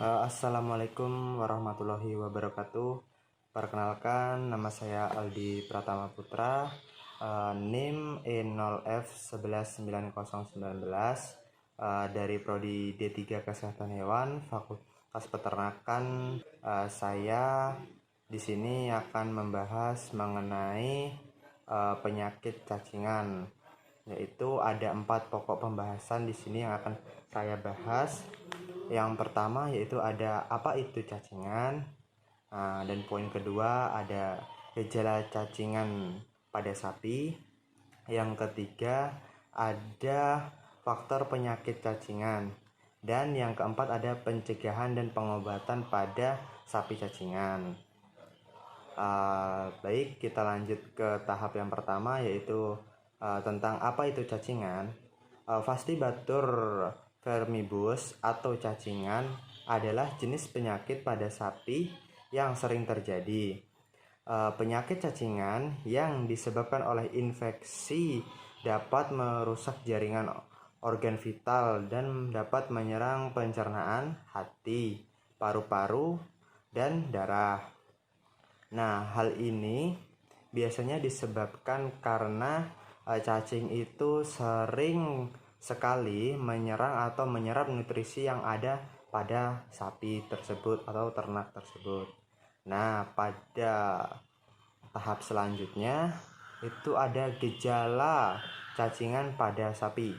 Assalamualaikum warahmatullahi wabarakatuh. Perkenalkan, nama saya Aldi Pratama Putra, NIM E0F1190919, dari Prodi D3 Kesehatan Hewan, Fakultas Peternakan. Saya di sini akan membahas mengenai penyakit cacingan, yaitu ada 4 pokok pembahasan di sini yang akan saya bahas. Yang pertama yaitu ada apa itu cacingan, dan poin kedua ada gejala cacingan pada sapi. Yang ketiga ada faktor penyakit cacingan, dan yang keempat ada pencegahan dan pengobatan pada sapi cacingan. Baik, kita lanjut ke tahap yang pertama, yaitu tentang apa itu cacingan. Pasti batur vermibus atau cacingan adalah jenis penyakit pada sapi yang sering terjadi. Penyakit cacingan yang disebabkan oleh infeksi dapat merusak jaringan organ vital dan dapat menyerang pencernaan, hati, paru-paru, dan darah. Nah, hal ini biasanya disebabkan karena cacing itu sering sekali menyerang atau menyerap nutrisi yang ada pada sapi tersebut atau ternak tersebut. Nah, pada tahap selanjutnya itu ada gejala cacingan pada sapi.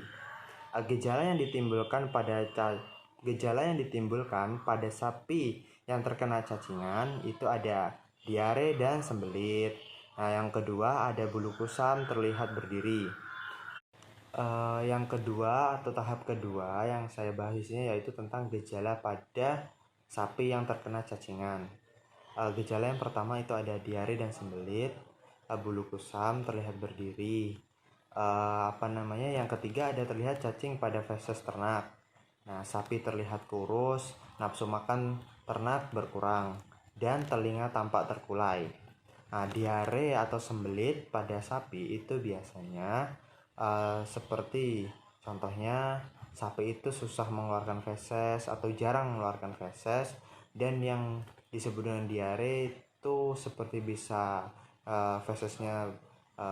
Gejala yang ditimbulkan pada sapi yang terkena cacingan itu ada diare dan sembelit. Nah, yang kedua ada bulu kusam terlihat berdiri. Yang kedua atau tahap kedua yang saya bahas di sini yaitu tentang gejala pada sapi yang terkena cacingan. Gejala yang pertama itu ada diare dan sembelit, bulu kusam terlihat berdiri. Yang ketiga ada terlihat cacing pada feses ternak. Nah, sapi terlihat kurus, nafsu makan ternak berkurang, dan telinga tampak terkulai. Nah, diare atau sembelit pada sapi itu biasanya seperti contohnya sapi itu susah mengeluarkan feses atau jarang mengeluarkan feses, dan yang disebut dengan diare itu seperti bisa fesesnya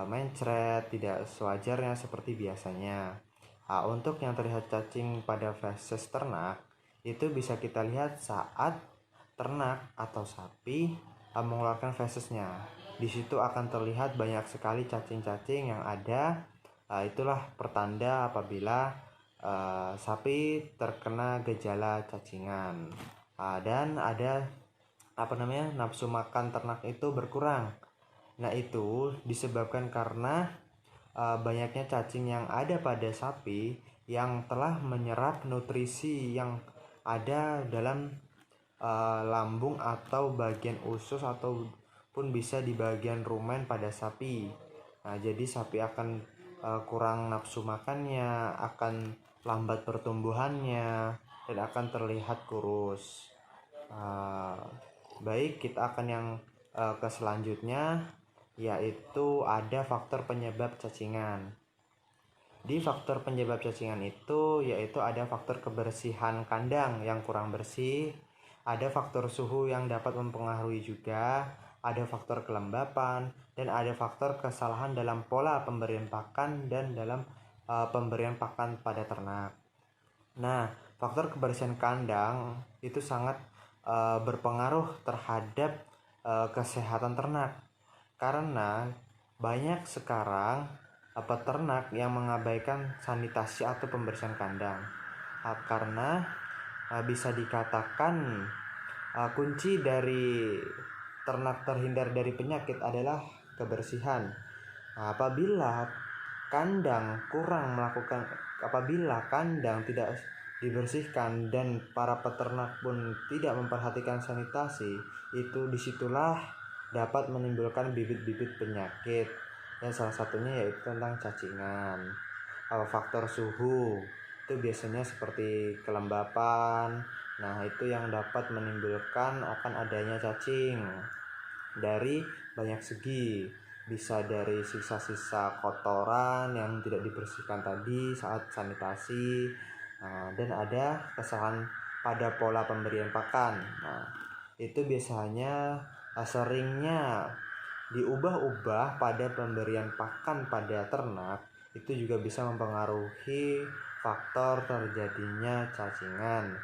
mencret tidak sewajarnya seperti biasanya. Untuk yang terlihat cacing pada feses ternak itu bisa kita lihat saat ternak atau sapi mengeluarkan fesesnya. Di situ akan terlihat banyak sekali cacing-cacing yang ada. Itulah pertanda apabila sapi terkena gejala cacingan. Dan ada nafsu makan ternak itu berkurang. Nah, itu disebabkan karena banyaknya cacing yang ada pada sapi yang telah menyerap nutrisi yang ada dalam lambung atau bagian usus ataupun bisa di bagian rumen pada sapi. Nah, jadi sapi akan kurang nafsu makannya, akan lambat pertumbuhannya, dan akan terlihat kurus. Baik, kita akan yang ke selanjutnya, yaitu ada faktor penyebab cacingan. Di faktor penyebab cacingan itu yaitu ada faktor kebersihan kandang yang kurang bersih, ada faktor suhu yang dapat mempengaruhi juga, ada faktor kelembapan, dan ada faktor kesalahan dalam pola pemberian pakan dan dalam pemberian pakan pada ternak. Nah, faktor kebersihan kandang itu sangat berpengaruh terhadap kesehatan ternak, karena banyak sekarang peternak yang mengabaikan sanitasi atau pembersihan kandang, karena bisa dikatakan kunci dari ternak terhindar dari penyakit adalah kebersihan. Apabila kandang tidak dibersihkan dan para peternak pun tidak memperhatikan sanitasi, itu disitulah dapat menimbulkan bibit-bibit penyakit, dan salah satunya yaitu tentang cacingan. Faktor suhu itu biasanya seperti kelembapan. Nah, itu yang dapat menimbulkan akan adanya cacing dari banyak segi. Bisa dari sisa-sisa kotoran yang tidak dibersihkan tadi saat sanitasi, dan ada kesalahan pada pola pemberian pakan. Nah, itu biasanya seringnya diubah-ubah pada pemberian pakan pada ternak, itu juga bisa mempengaruhi faktor terjadinya cacingan.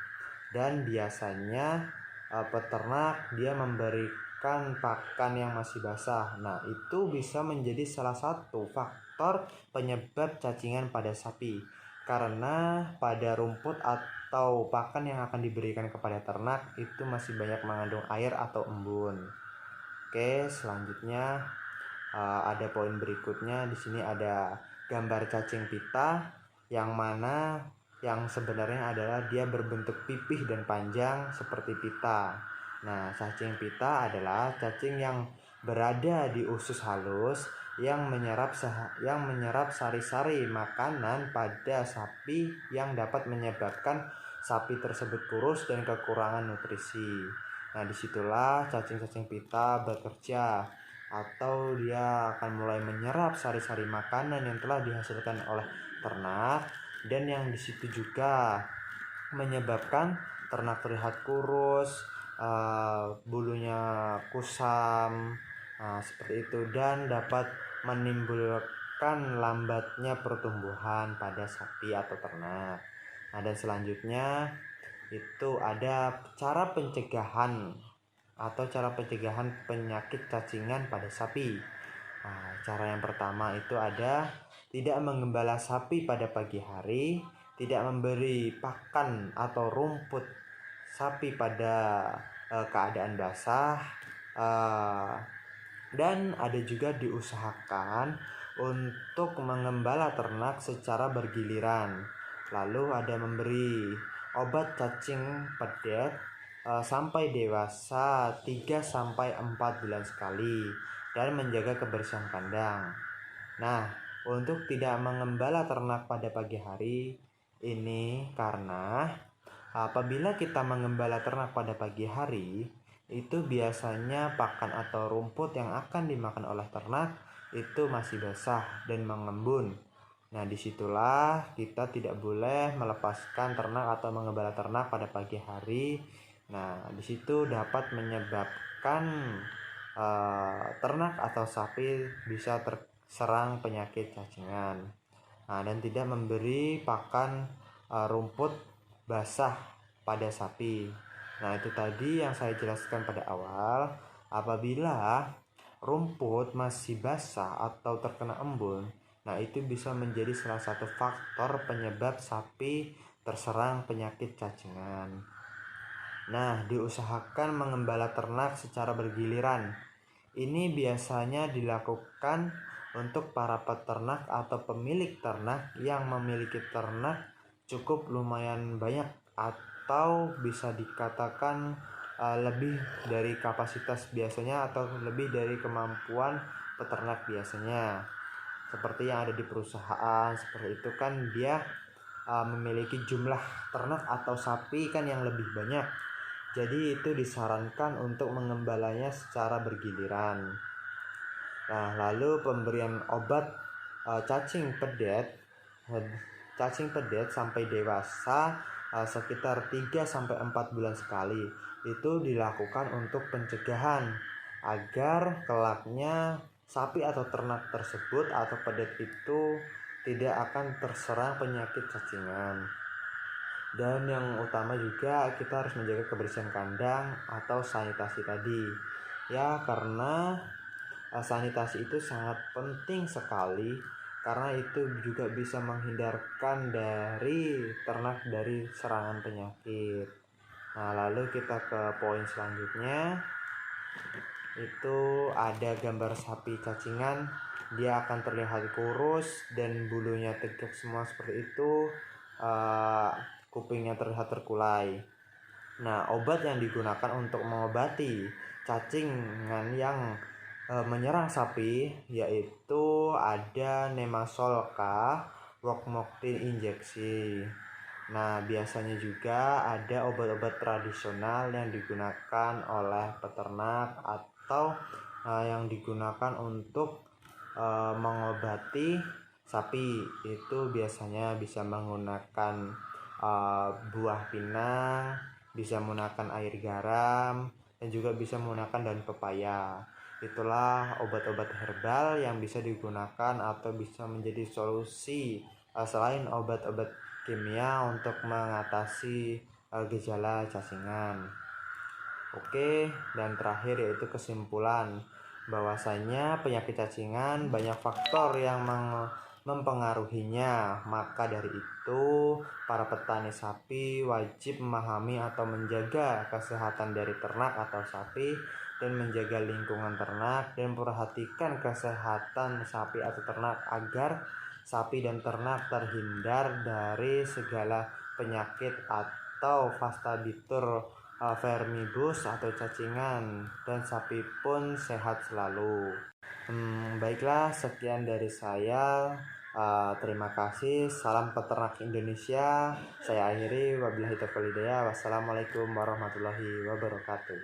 Dan biasanya peternak dia memberikan pakan yang masih basah. Nah, itu bisa menjadi salah satu faktor penyebab cacingan pada sapi. Karena pada rumput atau pakan yang akan diberikan kepada ternak itu masih banyak mengandung air atau embun. Oke, selanjutnya ada poin berikutnya. Di sini ada gambar cacing pita yang mana yang sebenarnya adalah dia berbentuk pipih dan panjang seperti pita. Nah, cacing pita adalah cacing yang berada di usus halus yang menyerap sari-sari makanan pada sapi yang dapat menyebabkan sapi tersebut kurus dan kekurangan nutrisi. Nah, disitulah cacing-cacing pita bekerja, atau dia akan mulai menyerap sari-sari makanan yang telah dihasilkan oleh ternak, dan yang disitu juga menyebabkan ternak terlihat kurus, bulunya kusam, seperti itu, dan dapat menimbulkan lambatnya pertumbuhan pada sapi atau ternak. Nah, dan selanjutnya itu ada cara pencegahan penyakit cacingan pada sapi. Nah, cara yang pertama itu ada tidak menggembala sapi pada pagi hari, tidak memberi pakan atau rumput sapi pada keadaan basah, dan ada juga diusahakan untuk mengembala ternak secara bergiliran. Lalu ada memberi obat cacing pedet sampai dewasa 3-4 bulan sekali, dan menjaga kebersihan kandang. Nah, untuk tidak mengembala ternak pada pagi hari ini karena apabila kita mengembala ternak pada pagi hari, itu biasanya pakan atau rumput yang akan dimakan oleh ternak itu masih basah dan mengembun. Nah, disitulah kita tidak boleh melepaskan ternak atau mengembala ternak pada pagi hari. Nah, disitu dapat menyebabkan ternak atau sapi bisa terserang penyakit cacingan. Nah, dan tidak memberi pakan rumput basah pada sapi. Nah, itu tadi yang saya jelaskan pada awal. Apabila rumput masih basah atau terkena embun, nah itu bisa menjadi salah satu faktor penyebab sapi terserang penyakit cacingan. Nah, diusahakan mengembala ternak secara bergiliran. Ini biasanya dilakukan untuk para peternak atau pemilik ternak yang memiliki ternak cukup lumayan banyak, atau bisa dikatakan lebih dari kapasitas biasanya atau lebih dari kemampuan peternak biasanya. Seperti yang ada di perusahaan seperti itu kan, dia memiliki jumlah ternak atau sapi kan yang lebih banyak. Jadi itu disarankan untuk mengembalanya secara bergiliran. Nah, lalu pemberian obat cacing pedet sampai dewasa sekitar 3-4 bulan sekali. Itu dilakukan untuk pencegahan agar kelaknya sapi atau ternak tersebut atau pedet itu tidak akan terserang penyakit cacingan. Dan yang utama juga kita harus menjaga kebersihan kandang atau sanitasi tadi. Ya, karena sanitasi itu sangat penting sekali, karena itu juga bisa menghindarkan dari ternak dari serangan penyakit. Nah, lalu kita ke poin selanjutnya. Itu ada gambar sapi cacingan. Dia akan terlihat kurus dan bulunya tegak semua seperti itu. Kupingnya terlihat terkulai. Nah, obat yang digunakan untuk mengobati cacingan yang menyerang sapi yaitu ada Nemasolka Wokmoktin injeksi. Nah, biasanya juga ada obat-obat tradisional yang digunakan oleh peternak atau yang digunakan untuk mengobati sapi. Itu biasanya bisa menggunakan buah pinang, bisa menggunakan air garam, dan juga bisa menggunakan daun pepaya. Itulah obat-obat herbal yang bisa digunakan atau bisa menjadi solusi selain obat-obat kimia untuk mengatasi gejala cacingan. Oke, dan terakhir yaitu kesimpulan bahwasanya penyakit cacingan banyak faktor yang mempengaruhinya. Maka dari itu, para petani sapi wajib memahami atau menjaga kesehatan dari ternak atau sapi dan menjaga lingkungan ternak dan perhatikan kesehatan sapi atau ternak agar sapi dan ternak terhindar dari segala penyakit atau fastabitur vermibus atau cacingan, dan sapi pun sehat selalu. Baiklah, sekian dari saya. Terima kasih. Salam peternak Indonesia. Saya akhiri. Wabillahi taufiq wal hidayah. Wassalamualaikum warahmatullahi wabarakatuh.